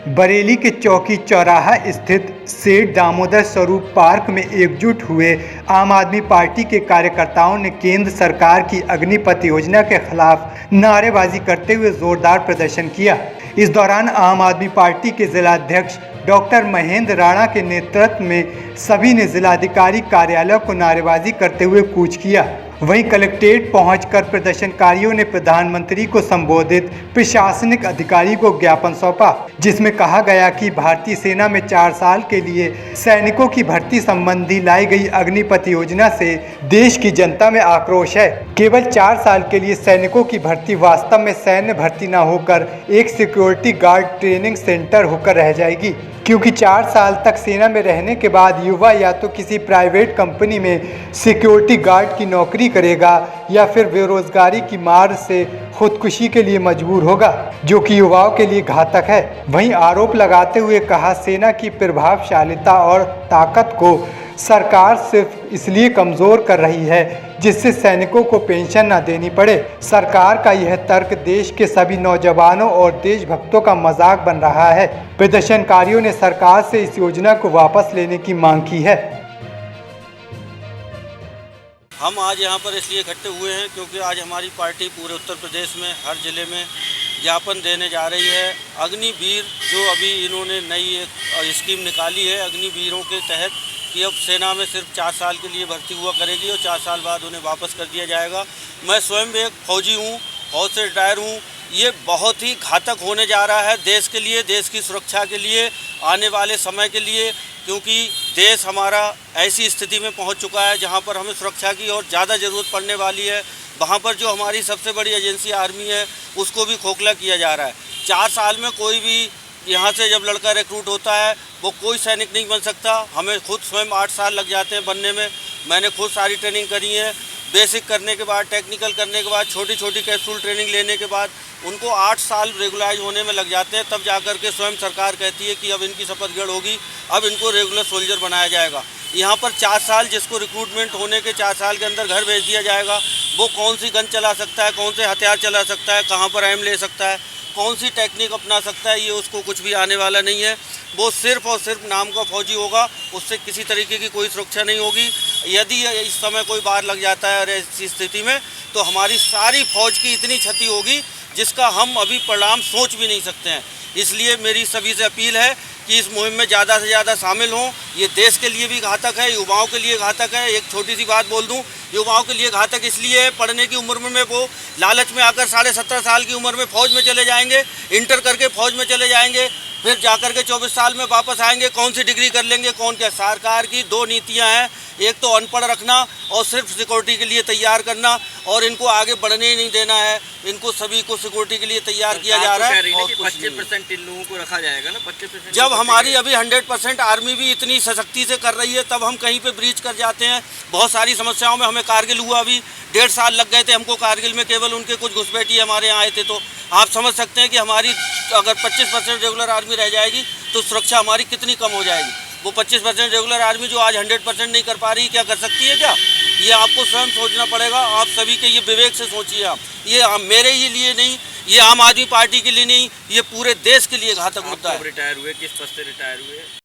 बरेली के चौकी चौराहा स्थित सेठ दामोदर स्वरूप पार्क में एकजुट हुए आम आदमी पार्टी के कार्यकर्ताओं ने केंद्र सरकार की अग्निपथ योजना के खिलाफ नारेबाजी करते हुए जोरदार प्रदर्शन किया। इस दौरान आम आदमी पार्टी के जिलाध्यक्ष डॉक्टर महेंद्र राणा के नेतृत्व में सभी ने जिलाधिकारी कार्यालय को नारेबाजी करते हुए कूच किया। वहीं कलेक्ट्रेट पहुंचकर प्रदर्शनकारियों ने प्रधानमंत्री को संबोधित प्रशासनिक अधिकारी को ज्ञापन सौंपा, जिसमें कहा गया कि भारतीय सेना में 4 साल के लिए सैनिकों की भर्ती संबंधी लाई गई अग्निपथ योजना से देश की जनता में आक्रोश है। केवल 4 साल के लिए सैनिकों की भर्ती वास्तव में सैन्य भर्ती न होकर एक सिक्योरिटी गार्ड ट्रेनिंग सेंटर होकर रह जाएगी, क्योंकि 4 साल तक सेना में रहने के बाद युवा या तो किसी प्राइवेट कंपनी में सिक्योरिटी गार्ड की नौकरी करेगा या फिर बेरोजगारी की मार से खुदकुशी के लिए मजबूर होगा, जो कि युवाओं के लिए घातक है। वहीं आरोप लगाते हुए कहा, सेना की प्रभावशालिता और ताकत को सरकार सिर्फ इसलिए कमजोर कर रही है जिससे सैनिकों को पेंशन न देनी पड़े। सरकार का यह तर्क देश के सभी नौजवानों और देशभक्तों का मजाक बन रहा है। प्रदर्शनकारियों ने सरकार से इस योजना को वापस लेने की मांग की है। हम आज यहाँ पर इसलिए इकट्ठे हुए हैं क्योंकि आज हमारी पार्टी पूरे उत्तर प्रदेश में हर जिले में ज्ञापन देने जा रही है। अग्निवीर जो अभी इन्होंने नई एक स्कीम निकाली है अग्निवीरों के तहत कि अब सेना में सिर्फ 4 साल के लिए भर्ती हुआ करेगी और 4 साल बाद उन्हें वापस कर दिया जाएगा। मैं स्वयं एक फौजी हूँ, फौज से रिटायर हूँ। ये बहुत ही घातक होने जा रहा है देश के लिए, देश की सुरक्षा के लिए, आने वाले समय के लिए, क्योंकि देश हमारा ऐसी स्थिति में पहुंच चुका है जहां पर हमें सुरक्षा की और ज़्यादा ज़रूरत पड़ने वाली है। वहां पर जो हमारी सबसे बड़ी एजेंसी आर्मी है उसको भी खोखला किया जा रहा है। 4 साल में कोई भी यहाँ से जब लड़का रिक्रूट होता है वो कोई सैनिक नहीं बन सकता। हमें खुद स्वयं 8 साल लग जाते हैं बनने में। मैंने खुद सारी ट्रेनिंग करी है। बेसिक करने के बाद, टेक्निकल करने के बाद, छोटी छोटी कैप्सूल ट्रेनिंग लेने के बाद उनको 8 साल रेगुलाइज होने में लग जाते हैं। तब जाकर के स्वयं सरकार कहती है कि अब इनकी शपथ ग्रहण होगी, अब इनको रेगुलर सोल्जर बनाया जाएगा। यहाँ पर 4 साल जिसको रिक्रूटमेंट होने के 4 साल के अंदर घर भेज दिया जाएगा, वो कौन सी गन चला सकता है, कौन से हथियार चला सकता है, कहाँ पर एम ले सकता है, कौन सी टेक्निक अपना सकता है, ये उसको कुछ भी आने वाला नहीं है। वो सिर्फ और सिर्फ नाम का फौजी होगा, उससे किसी तरीके की कोई सुरक्षा नहीं होगी। यदि इस समय कोई बार लग जाता है और ऐसी स्थिति में तो हमारी सारी फौज की इतनी क्षति होगी जिसका हम अभी परिणाम सोच भी नहीं सकते हैं। इसलिए मेरी सभी से अपील है कि इस मुहिम में ज़्यादा से ज़्यादा शामिल हों। ये देश के लिए भी घातक है, युवाओं के लिए घातक है। एक छोटी सी बात बोल दूं, युवाओं के लिए घातक इसलिए है, पढ़ने की उम्र में वो लालच में आकर 17.5 साल की उम्र में फ़ौज में चले जाएंगे, इंटर करके फ़ौज में चले जाएंगे, फिर जाकर के 24 साल में वापस आएंगे, कौन सी डिग्री कर लेंगे, कौन क्या। सरकार की 2 नीतियाँ हैं, एक तो अनपढ़ रखना और सिर्फ सिक्योरिटी के लिए तैयार करना, और इनको आगे बढ़ने ही नहीं देना है। इनको सभी को सिक्योरिटी के लिए तैयार किया जा रहा है। और 25% इन लोगों को रखा जाएगा ना, 25%। जब हमारी अभी 100% आर्मी भी इतनी सशक्ति से कर रही है तब हम कहीं पे ब्रीच कर जाते हैं। बहुत सारी समस्याओं में हमें कारगिल हुआ, अभी 1.5 साल लग गए थे हमको कारगिल में। केवल उनके कुछ घुसपैठी हमारे यहाँ आए थे। तो आप समझ सकते हैं कि हमारी अगर 25% रेगुलर आर्मी रह जाएगी तो सुरक्षा हमारी कितनी कम हो जाएगी। वो 25% रेगुलर आर्मी जो आज 100% नहीं कर पा रही, क्या कर सकती है क्या? ये आपको स्वयं सोचना पड़ेगा। आप सभी के ये विवेक से सोचिए। आप ये मेरे ही लिए नहीं, ये आम आदमी पार्टी के लिए नहीं, ये पूरे देश के लिए घातक मुद्दा है। रिटायर हुए, किस पद से रिटायर हुए?